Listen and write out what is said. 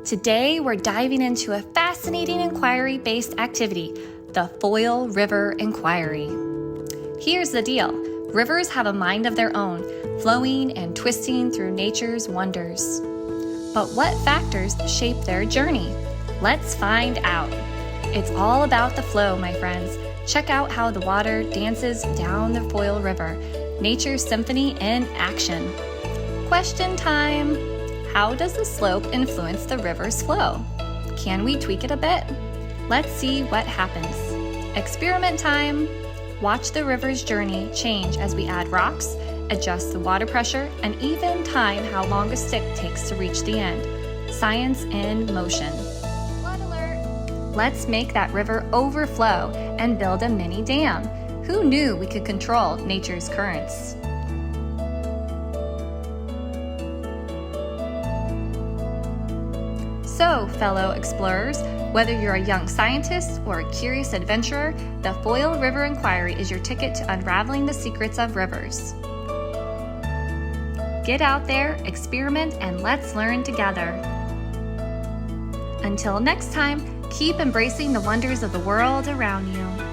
Today, we're diving into a fascinating inquiry-based activity, the Foyle River Inquiry. Here's the deal. Rivers have a mind of their own, flowing and twisting through nature's wonders. But what factors shape their journey? Let's find out. It's all about the flow, my friends. Check out how the water dances down the Foyle River, nature's symphony in action. Question time. How does the slope influence the river's flow? Can we tweak it a bit? Let's see what happens. Experiment time. Watch the river's journey change as we add rocks, adjust the water pressure, and even time how long a stick takes to reach the end. Science in motion. Flood alert! Let's make that river overflow and build a mini dam. Who knew we could control nature's currents? So, fellow explorers, whether you're a young scientist or a curious adventurer, the Foyle River Inquiry is your ticket to unraveling the secrets of rivers. Get out there, experiment, and let's learn together. Until next time, keep embracing the wonders of the world around you.